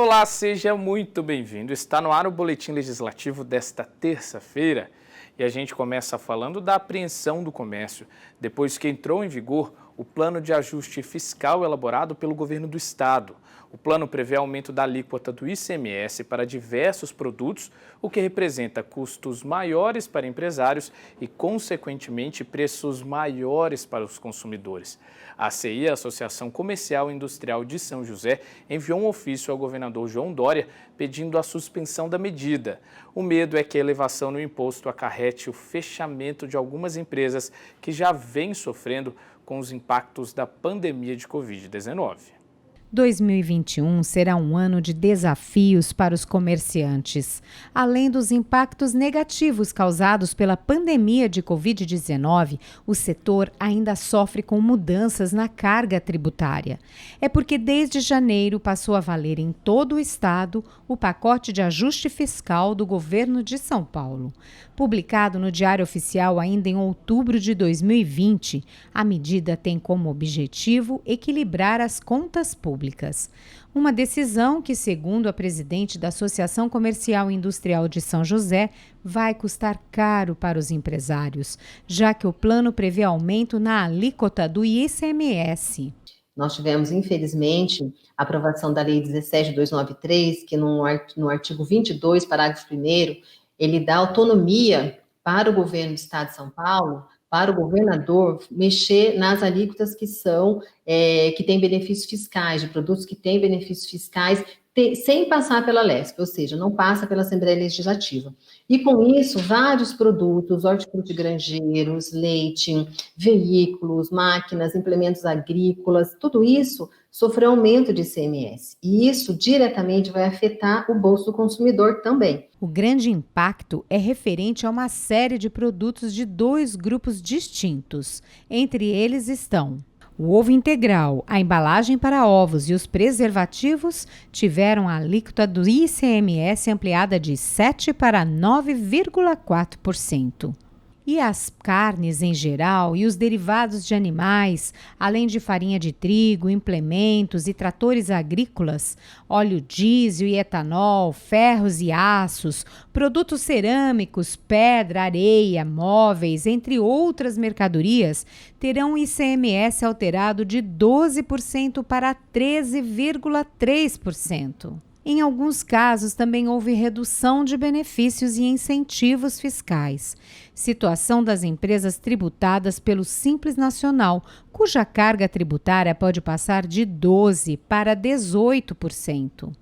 Olá, seja muito bem-vindo. Está no ar o Boletim Legislativo desta terça-feira e a gente começa falando da apreensão do comércio, depois que entrou em vigor o plano de ajuste fiscal elaborado pelo governo do estado. O plano prevê aumento da alíquota do ICMS para diversos produtos, o que representa custos maiores para empresários e, consequentemente, preços maiores para os consumidores. A ACI, a Associação Comercial e Industrial de São José, enviou um ofício ao governador João Dória pedindo a suspensão da medida. O medo é que a elevação no imposto acarrete o fechamento de algumas empresas que já vêm sofrendo com os impactos da pandemia de Covid-19. 2021 será um ano de desafios para os comerciantes. Além dos impactos negativos causados pela pandemia de Covid-19, o setor ainda sofre com mudanças na carga tributária. É porque desde janeiro passou a valer em todo o estado o pacote de ajuste fiscal do governo de São Paulo. Publicado no Diário Oficial ainda em outubro de 2020, a medida tem como objetivo equilibrar as contas públicas. Uma decisão que, segundo a presidente da Associação Comercial e Industrial de São José, vai custar caro para os empresários, já que o plano prevê aumento na alíquota do ICMS. Nós tivemos, infelizmente, a aprovação da Lei 17.293, que no artigo 22, parágrafo 1º, ele dá autonomia para o governo do Estado de São Paulo, para o governador mexer nas alíquotas que têm benefícios fiscais, de produtos que têm benefícios fiscais, sem passar pela LESP, ou seja, não passa pela Assembleia Legislativa. E com isso, vários produtos, hortifrutigranjeiros, leite, veículos, máquinas, implementos agrícolas, tudo isso sofreu aumento de ICMS. E isso diretamente vai afetar o bolso do consumidor também. O grande impacto é referente a uma série de produtos de dois grupos distintos. Entre eles estão o ovo integral, a embalagem para ovos e os preservativos tiveram a alíquota do ICMS ampliada de 7% para 9,4%. E as carnes em geral e os derivados de animais, além de farinha de trigo, implementos e tratores agrícolas, óleo diesel e etanol, ferros e aços, produtos cerâmicos, pedra, areia, móveis, entre outras mercadorias, terão ICMS alterado de 12% para 13,3%. Em alguns casos, também houve redução de benefícios e incentivos fiscais. Situação das empresas tributadas pelo Simples Nacional, cuja carga tributária pode passar de 12% para 18%.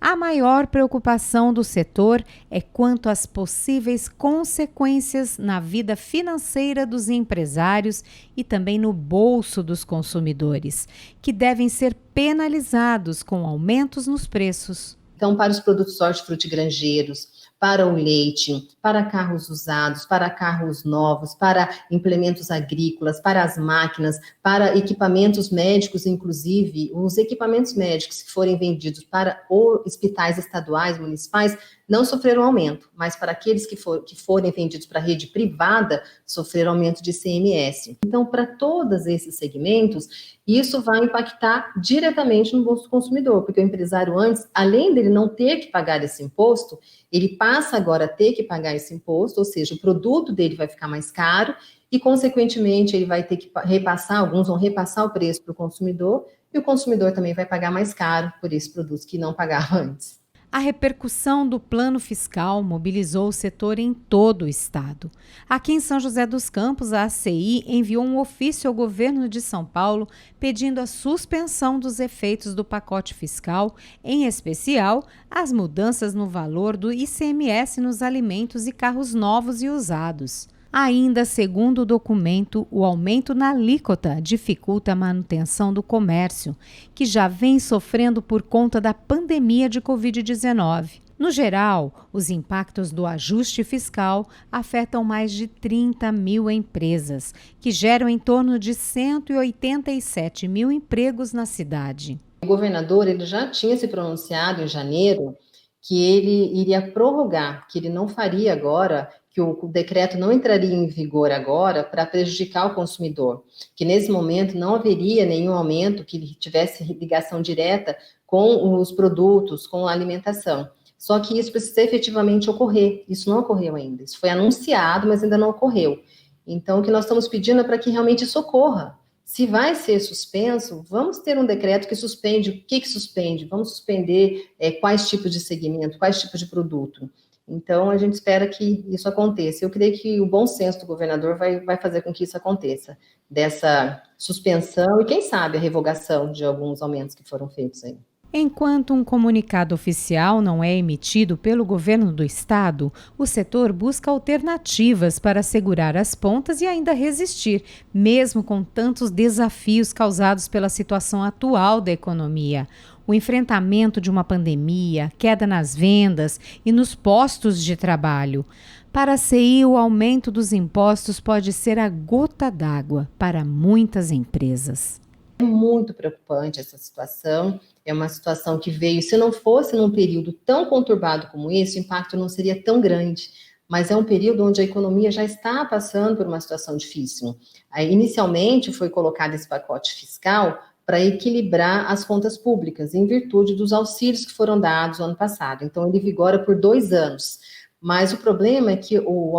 A maior preocupação do setor é quanto às possíveis consequências na vida financeira dos empresários e também no bolso dos consumidores, que devem ser penalizados com aumentos nos preços. Então, para os produtos hortifrutigranjeiros, para o leite, para carros usados, para carros novos, para implementos agrícolas, para as máquinas, para equipamentos médicos, inclusive, os equipamentos médicos que forem vendidos para hospitais estaduais, municipais, não sofreram aumento, mas para aqueles que forem vendidos para a rede privada, sofreram aumento de ICMS. Então, para todos esses segmentos, isso vai impactar diretamente no bolso do consumidor, porque o empresário antes, além dele não ter que pagar esse imposto, ele passa agora a ter que pagar esse imposto, ou seja, o produto dele vai ficar mais caro e, consequentemente, ele vai ter que repassar, alguns vão repassar o preço para o consumidor e o consumidor também vai pagar mais caro por esses produtos que não pagava antes. A repercussão do plano fiscal mobilizou o setor em todo o estado. Aqui em São José dos Campos, a ACI enviou um ofício ao governo de São Paulo pedindo a suspensão dos efeitos do pacote fiscal, em especial as mudanças no valor do ICMS nos alimentos e carros novos e usados. Ainda, segundo o documento, o aumento na alíquota dificulta a manutenção do comércio, que já vem sofrendo por conta da pandemia de Covid-19. No geral, os impactos do ajuste fiscal afetam mais de 30 mil empresas, que geram em torno de 187 mil empregos na cidade. O governador ele já tinha se pronunciado em janeiro que ele iria prorrogar, que ele não faria agora que o decreto não entraria em vigor agora para prejudicar o consumidor, que nesse momento não haveria nenhum aumento que tivesse ligação direta com os produtos, com a alimentação. Só que isso precisa efetivamente ocorrer. Isso não ocorreu ainda. Isso foi anunciado, mas ainda não ocorreu. Então, o que nós estamos pedindo é para que realmente isso ocorra. Se vai ser suspenso, vamos ter um decreto que suspende. O que suspende? Vamos suspender quais tipos de segmento, quais tipos de produto. Então, a gente espera que isso aconteça. Eu creio que o bom senso do governador vai fazer com que isso aconteça, dessa suspensão e, quem sabe, a revogação de alguns aumentos que foram feitos aí. Enquanto um comunicado oficial não é emitido pelo governo do estado, o setor busca alternativas para segurar as pontas e ainda resistir, mesmo com tantos desafios causados pela situação atual da economia. O enfrentamento de uma pandemia, queda nas vendas e nos postos de trabalho. Para a CI, o aumento dos impostos pode ser a gota d'água para muitas empresas. É muito preocupante essa situação, é uma situação que veio, se não fosse num período tão conturbado como esse, o impacto não seria tão grande, mas é um período onde a economia já está passando por uma situação difícil. Aí, inicialmente foi colocado esse pacote fiscal para equilibrar as contas públicas, em virtude dos auxílios que foram dados no ano passado, então ele vigora por 2 anos, mas o problema é que o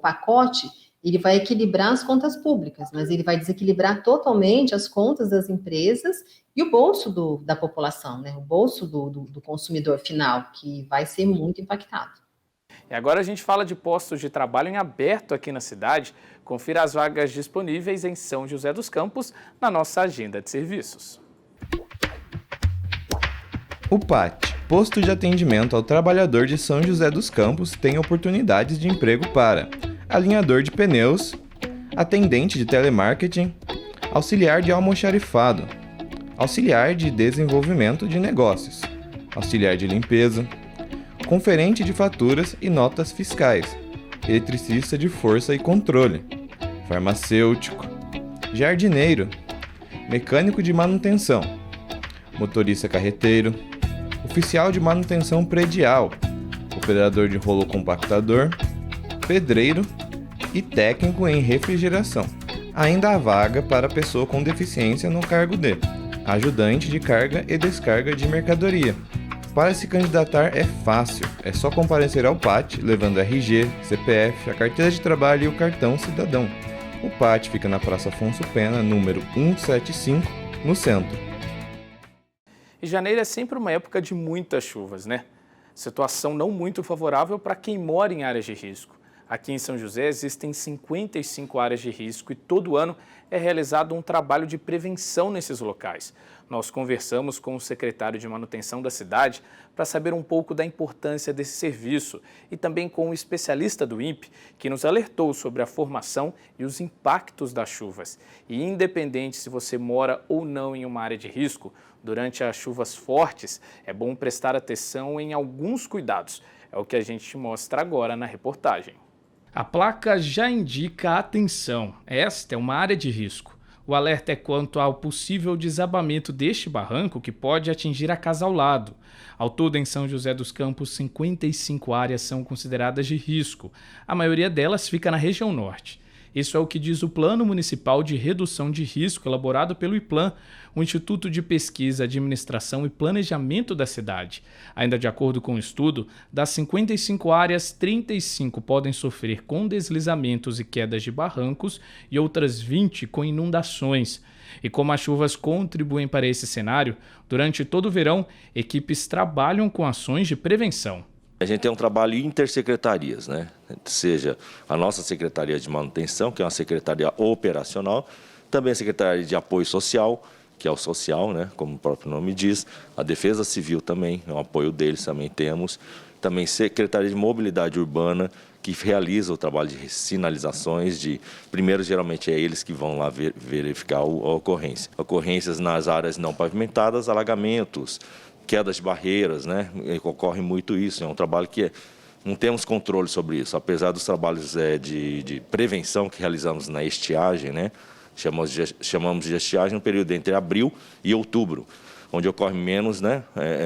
pacote, ele vai equilibrar as contas públicas, mas ele vai desequilibrar totalmente as contas das empresas e o bolso da população, né? O bolso do consumidor final, que vai ser muito impactado. E agora a gente fala de postos de trabalho em aberto aqui na cidade. Confira as vagas disponíveis em São José dos Campos na nossa agenda de serviços. O PAT, Posto de Atendimento ao Trabalhador de São José dos Campos, tem oportunidades de emprego para alinhador de pneus, atendente de telemarketing, auxiliar de almoxarifado, auxiliar de desenvolvimento de negócios, auxiliar de limpeza, conferente de faturas e notas fiscais, eletricista de força e controle, farmacêutico, jardineiro, mecânico de manutenção, motorista carreteiro, oficial de manutenção predial, operador de rolo compactador, pedreiro e técnico em refrigeração. Ainda há vaga para pessoa com deficiência no cargo de ajudante de carga e descarga de mercadoria. Para se candidatar é fácil, é só comparecer ao PAT levando RG, CPF, a carteira de trabalho e o cartão cidadão. O PAT fica na Praça Afonso Pena, número 175, no centro. E janeiro é sempre uma época de muitas chuvas, né? Situação não muito favorável para quem mora em áreas de risco. Aqui em São José existem 55 áreas de risco e todo ano é realizado um trabalho de prevenção nesses locais. Nós conversamos com o secretário de manutenção da cidade para saber um pouco da importância desse serviço e também com o especialista do INPE, que nos alertou sobre a formação e os impactos das chuvas. E independente se você mora ou não em uma área de risco, durante as chuvas fortes é bom prestar atenção em alguns cuidados. É o que a gente mostra agora na reportagem. A placa já indica atenção, esta é uma área de risco. O alerta é quanto ao possível desabamento deste barranco que pode atingir a casa ao lado. Ao todo, em São José dos Campos, 55 áreas são consideradas de risco. A maioria delas fica na região norte. Isso é o que diz o Plano Municipal de Redução de Risco elaborado pelo IPLAN, o Instituto de Pesquisa, Administração e Planejamento da cidade. Ainda de acordo com o estudo, das 55 áreas, 35 podem sofrer com deslizamentos e quedas de barrancos e outras 20 com inundações. E como as chuvas contribuem para esse cenário, durante todo o verão, equipes trabalham com ações de prevenção. A gente tem um trabalho intersecretarias, né? Seja a nossa Secretaria de Manutenção, que é uma secretaria operacional, também a Secretaria de Apoio Social, que é o social, né? Como o próprio nome diz, a Defesa Civil também, é um apoio deles, também temos. Também Secretaria de Mobilidade Urbana, que realiza o trabalho de sinalizações, primeiro geralmente é eles que vão lá verificar a ocorrência. Ocorrências nas áreas não pavimentadas, alagamentos, quedas de barreiras, né? Ocorre muito isso, é um trabalho que não temos controle sobre isso, apesar dos trabalhos de prevenção que realizamos na estiagem, né? Chamamos de estiagem no período entre abril e outubro. onde ocorre menos, né,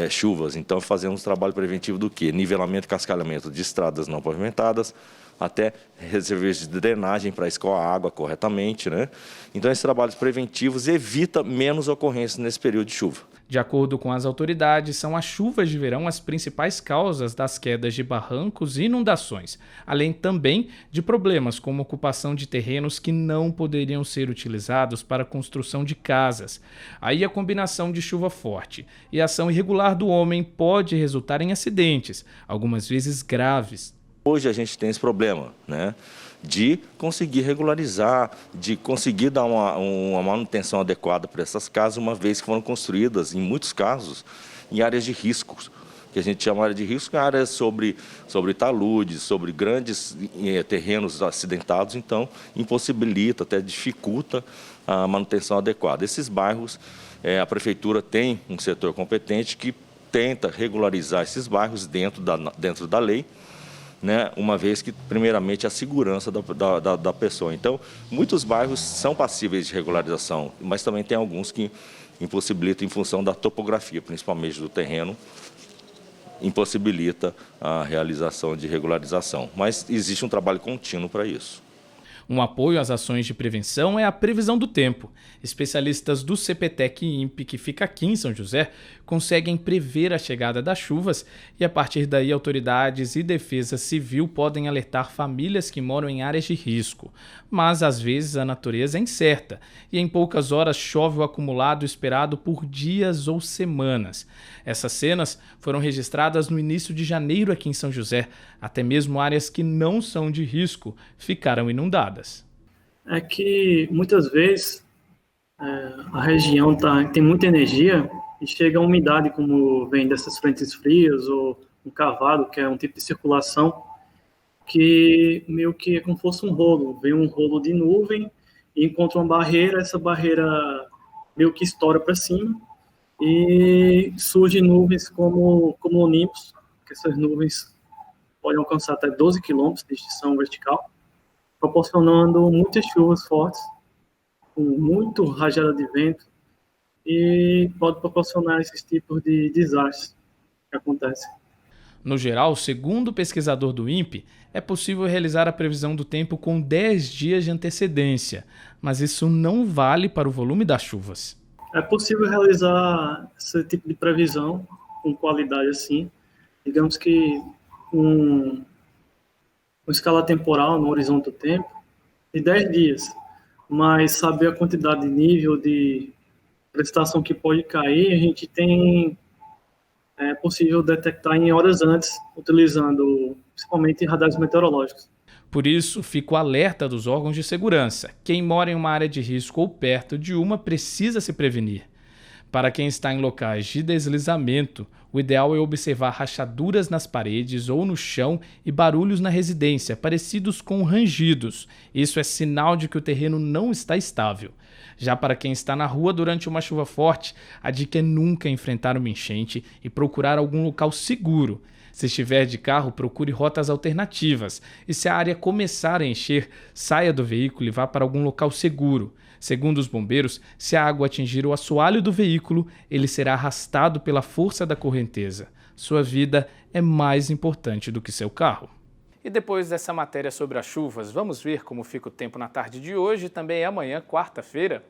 chuvas. Então, fazemos trabalho preventivo do quê? Nivelamento e cascalhamento de estradas não pavimentadas, até reservas de drenagem para escoar a água corretamente, né? Então, esses trabalhos preventivos evitam menos ocorrências nesse período de chuva. De acordo com as autoridades, são as chuvas de verão as principais causas das quedas de barrancos e inundações, além também de problemas como ocupação de terrenos que não poderiam ser utilizados para a construção de casas. Aí a combinação de chuva forte e ação irregular do homem pode resultar em acidentes, algumas vezes graves. Hoje a gente tem esse problema, né, de conseguir regularizar, de conseguir dar uma manutenção adequada para essas casas, uma vez que foram construídas, em muitos casos, em áreas de riscos, que a gente chama de risco, áreas sobre taludes, sobre grandes terrenos acidentados, então impossibilita, até dificulta a manutenção adequada. Esses bairros, a prefeitura tem um setor competente que tenta regularizar esses bairros dentro da lei, né, uma vez que, primeiramente, a segurança da pessoa. Então, muitos bairros são passíveis de regularização, mas também tem alguns que impossibilitam em função da topografia, principalmente do terreno, impossibilita a realização de regularização. Mas existe um trabalho contínuo para isso. Um apoio às ações de prevenção é a previsão do tempo. Especialistas do CPTEC e INPE, que fica aqui em São José, conseguem prever a chegada das chuvas e, a partir daí, autoridades e defesa civil podem alertar famílias que moram em áreas de risco. Mas, às vezes, a natureza é incerta e, em poucas horas, chove o acumulado esperado por dias ou semanas. Essas cenas foram registradas no início de janeiro aqui em São José. Até mesmo áreas que não são de risco ficaram inundadas. É que, muitas vezes, a região tem muita energia e chega a umidade, como vem dessas frentes frias, ou um cavado, que é um tipo de circulação, que meio que é como se fosse um rolo. Vem um rolo de nuvem e encontra uma barreira, essa barreira meio que estoura para cima e surgem nuvens como nimbus, que essas nuvens podem alcançar até 12 quilômetros de extensão vertical, proporcionando muitas chuvas fortes, com muito rajada de vento, e pode proporcionar esses tipos de desastres que acontecem. No geral, segundo o pesquisador do INPE, é possível realizar a previsão do tempo com 10 dias de antecedência, mas isso não vale para o volume das chuvas. É possível realizar esse tipo de previsão com qualidade assim, digamos que uma escala temporal no horizonte do tempo de 10 dias, mas saber a quantidade de nível de precipitação que pode cair, a gente é possível detectar em horas antes, utilizando principalmente radares meteorológicos. Por isso, fica o alerta dos órgãos de segurança. Quem mora em uma área de risco ou perto de uma precisa se prevenir. Para quem está em locais de deslizamento, o ideal é observar rachaduras nas paredes ou no chão e barulhos na residência, parecidos com rangidos. Isso é sinal de que o terreno não está estável. Já para quem está na rua durante uma chuva forte, a dica é nunca enfrentar uma enchente e procurar algum local seguro. Se estiver de carro, procure rotas alternativas. E se a área começar a encher, saia do veículo e vá para algum local seguro. Segundo os bombeiros, se a água atingir o assoalho do veículo, ele será arrastado pela força da correnteza. Sua vida é mais importante do que seu carro. E depois dessa matéria sobre as chuvas, vamos ver como fica o tempo na tarde de hoje e também amanhã, quarta-feira.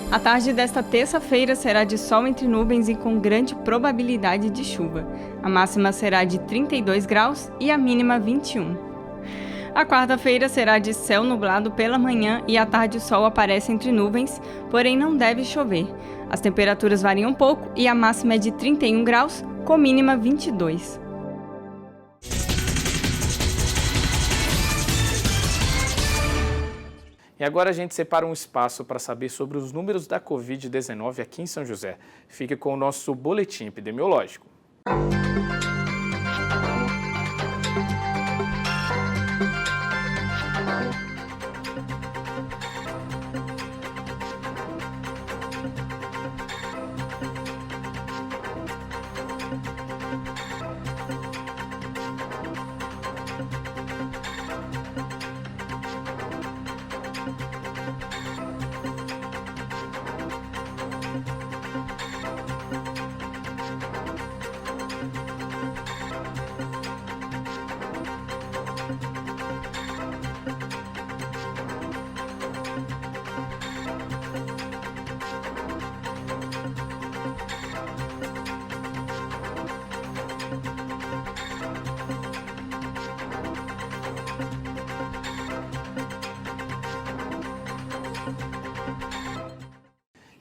A tarde desta terça-feira será de sol entre nuvens e com grande probabilidade de chuva. A máxima será de 32 graus e a mínima 21. A quarta-feira será de céu nublado pela manhã e à tarde o sol aparece entre nuvens, porém não deve chover. As temperaturas variam um pouco e a máxima é de 31 graus, com mínima 22. E agora a gente separa um espaço para saber sobre os números da Covid-19 aqui em São José. Fique com o nosso boletim epidemiológico.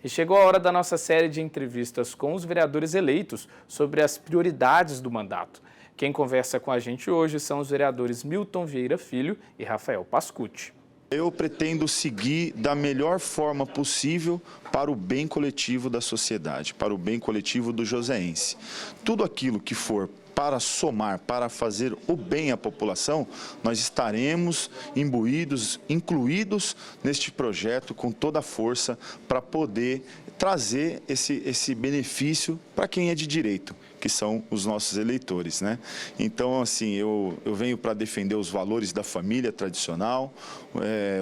E chegou a hora da nossa série de entrevistas com os vereadores eleitos sobre as prioridades do mandato. Quem conversa com a gente hoje são os vereadores Milton Vieira Filho e Rafael Pascucci. Eu pretendo seguir da melhor forma possível para o bem coletivo da sociedade, para o bem coletivo do joseense. Tudo aquilo que for para somar, para fazer o bem à população, nós estaremos imbuídos, incluídos neste projeto com toda a força para poder trazer esse benefício para quem é de direito, que são os nossos eleitores, né? Então, assim, eu venho para defender os valores da família tradicional,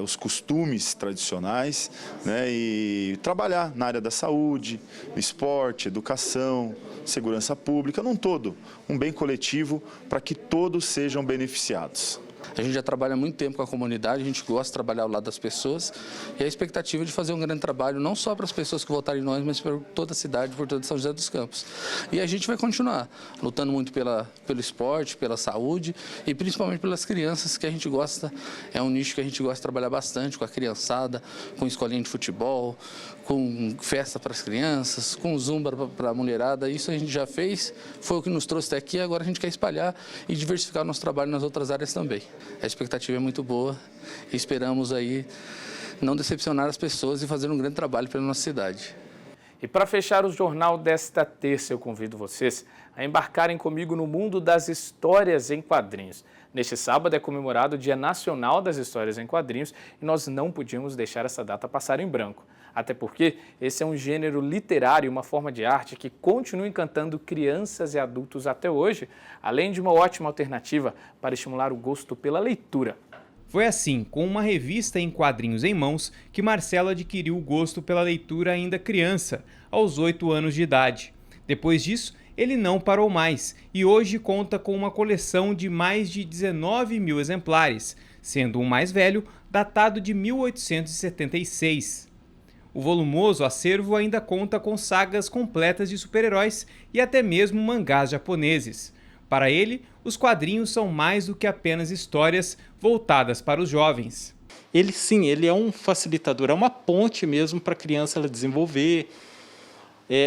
os costumes tradicionais, né? E trabalhar na área da saúde, esporte, educação, segurança pública, num todo, um bem coletivo para que todos sejam beneficiados. A gente já trabalha há muito tempo com a comunidade, a gente gosta de trabalhar ao lado das pessoas e a expectativa é de fazer um grande trabalho, não só para as pessoas que votarem em nós, mas por toda a cidade, por toda São José dos Campos. E a gente vai continuar lutando muito pelo esporte, pela saúde e principalmente pelas crianças, que a gente gosta, é um nicho que a gente gosta de trabalhar bastante com a criançada, com escolinha de futebol, com festa para as crianças, com zumba para a mulherada. Isso a gente já fez, foi o que nos trouxe até aqui, agora a gente quer espalhar e diversificar o nosso trabalho nas outras áreas também. A expectativa é muito boa e esperamos aí não decepcionar as pessoas e fazer um grande trabalho pela nossa cidade. E para fechar o jornal desta terça, eu convido vocês a embarcarem comigo no mundo das histórias em quadrinhos. Neste sábado é comemorado o Dia Nacional das Histórias em Quadrinhos e nós não podíamos deixar essa data passar em branco. Até porque esse é um gênero literário e uma forma de arte que continua encantando crianças e adultos até hoje, além de uma ótima alternativa para estimular o gosto pela leitura. Foi assim, com uma revista em quadrinhos em mãos, que Marcelo adquiriu o gosto pela leitura ainda criança, aos 8 anos de idade. Depois disso, ele não parou mais e hoje conta com uma coleção de mais de 19 mil exemplares, sendo o mais velho datado de 1876. O volumoso acervo ainda conta com sagas completas de super-heróis e até mesmo mangás japoneses. Para ele, os quadrinhos são mais do que apenas histórias voltadas para os jovens. Ele é um facilitador, é uma ponte mesmo para a criança ela desenvolver.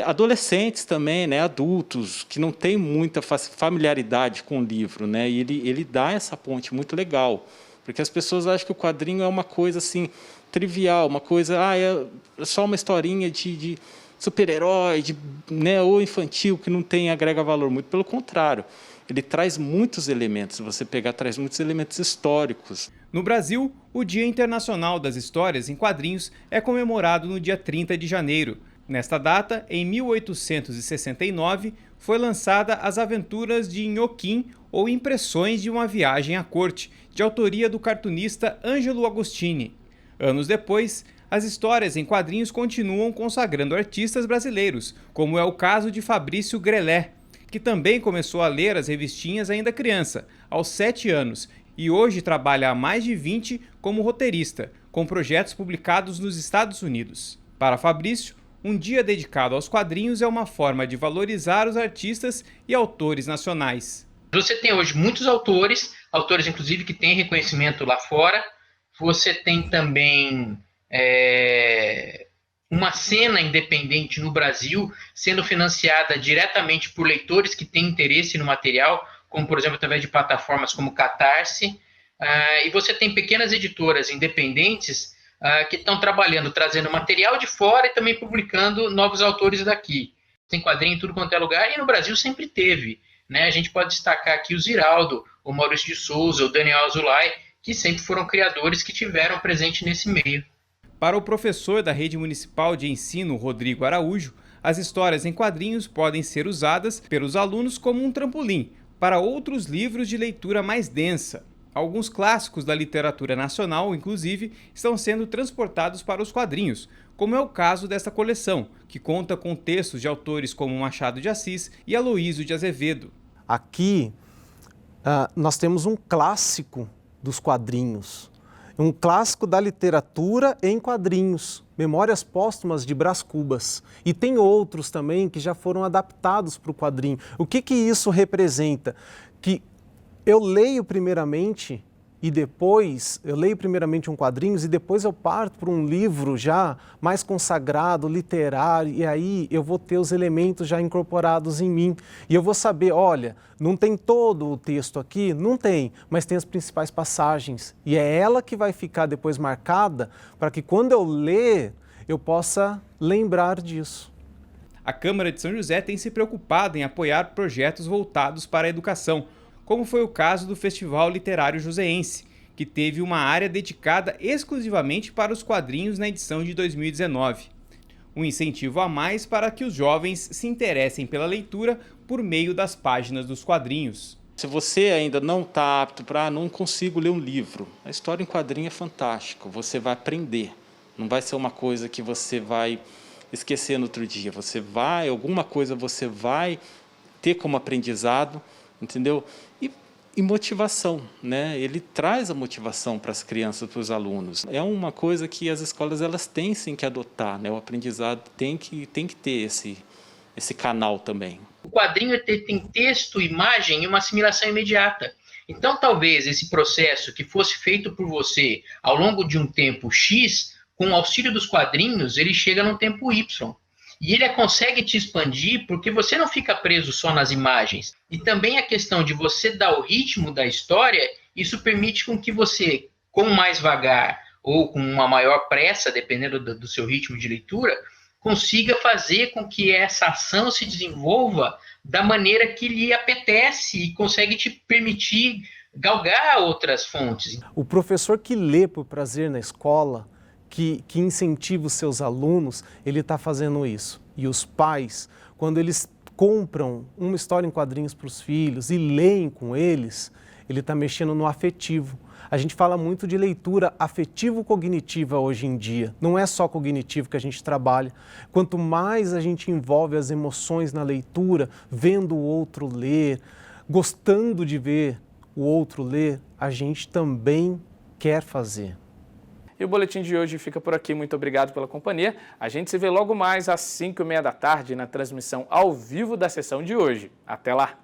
Adolescentes também, né, adultos, que não têm muita familiaridade com o livro, né, e ele dá essa ponte muito legal, porque as pessoas acham que o quadrinho é uma coisa assim, trivial, uma coisa, é só uma historinha de super-herói, né, ou infantil, que não agrega valor. Muito pelo contrário, ele traz muitos elementos, traz muitos elementos históricos. No Brasil, o Dia Internacional das Histórias em Quadrinhos é comemorado no dia 30 de janeiro. Nesta data, em 1869, foi lançada As Aventuras de Inhoquim, ou Impressões de uma Viagem à Corte, de autoria do cartunista Ângelo Agostini. Anos depois, as histórias em quadrinhos continuam consagrando artistas brasileiros, como é o caso de Fabrício Grelé, que também começou a ler as revistinhas ainda criança, aos 7 anos, e hoje trabalha há mais de 20 como roteirista, com projetos publicados nos Estados Unidos. Para Fabrício, um dia dedicado aos quadrinhos é uma forma de valorizar os artistas e autores nacionais. Você tem hoje muitos autores inclusive que têm reconhecimento lá fora. Você tem também uma cena independente no Brasil sendo financiada diretamente por leitores que têm interesse no material, como, por exemplo, através de plataformas como Catarse. E você tem pequenas editoras independentes que estão trabalhando, trazendo material de fora e também publicando novos autores daqui. Tem quadrinho em tudo quanto é lugar e no Brasil sempre teve, né? A gente pode destacar aqui o Ziraldo, o Maurício de Souza, o Daniel Azulay, que sempre foram criadores que tiveram presente nesse meio. Para o professor da Rede Municipal de Ensino, Rodrigo Araújo, as histórias em quadrinhos podem ser usadas pelos alunos como um trampolim para outros livros de leitura mais densa. Alguns clássicos da literatura nacional, inclusive, estão sendo transportados para os quadrinhos, como é o caso desta coleção, que conta com textos de autores como Machado de Assis e Aloísio de Azevedo. Aqui nós temos um clássico dos quadrinhos, um clássico da literatura em quadrinhos, Memórias Póstumas de Brás Cubas. E tem outros também que já foram adaptados para o quadrinho. O que isso representa? Que eu leio primeiramente e depois eu leio primeiramente um quadrinhos e depois eu parto para um livro já mais consagrado, literário, e aí eu vou ter os elementos já incorporados em mim. E eu vou saber, olha, não tem todo o texto aqui? Não tem, mas tem as principais passagens. E é ela que vai ficar depois marcada para que quando eu ler, eu possa lembrar disso. A Câmara de São José tem se preocupado em apoiar projetos voltados para a educação, como foi o caso do Festival Literário Joseense, que teve uma área dedicada exclusivamente para os quadrinhos na edição de 2019. Um incentivo a mais para que os jovens se interessem pela leitura por meio das páginas dos quadrinhos. Se você ainda não está apto para, não consigo ler um livro, a história em quadrinho é fantástica, você vai aprender. Não vai ser uma coisa que você vai esquecer no outro dia. Alguma coisa você vai ter como aprendizado, entendeu? E motivação, né? Ele traz a motivação para as crianças, para os alunos. É uma coisa que as escolas elas têm sim que adotar, né? O aprendizado tem que ter esse canal também. O quadrinho tem texto, imagem e uma assimilação imediata. Então, talvez esse processo que fosse feito por você ao longo de um tempo X, com o auxílio dos quadrinhos, ele chega num tempo Y. E ele consegue te expandir porque você não fica preso só nas imagens. E também a questão de você dar o ritmo da história, isso permite com que você, com mais vagar ou com uma maior pressa, dependendo do seu ritmo de leitura, consiga fazer com que essa ação se desenvolva da maneira que lhe apetece e consegue te permitir galgar outras fontes. O professor que lê por prazer na escola, que incentiva os seus alunos, ele está fazendo isso. E os pais, quando eles compram uma história em quadrinhos para os filhos e leem com eles, ele está mexendo no afetivo. A gente fala muito de leitura afetivo-cognitiva hoje em dia. Não é só cognitivo que a gente trabalha. Quanto mais a gente envolve as emoções na leitura, vendo o outro ler, gostando de ver o outro ler, a gente também quer fazer. E o boletim de hoje fica por aqui. Muito obrigado pela companhia. A gente se vê logo mais às 5h30 da tarde na transmissão ao vivo da sessão de hoje. Até lá!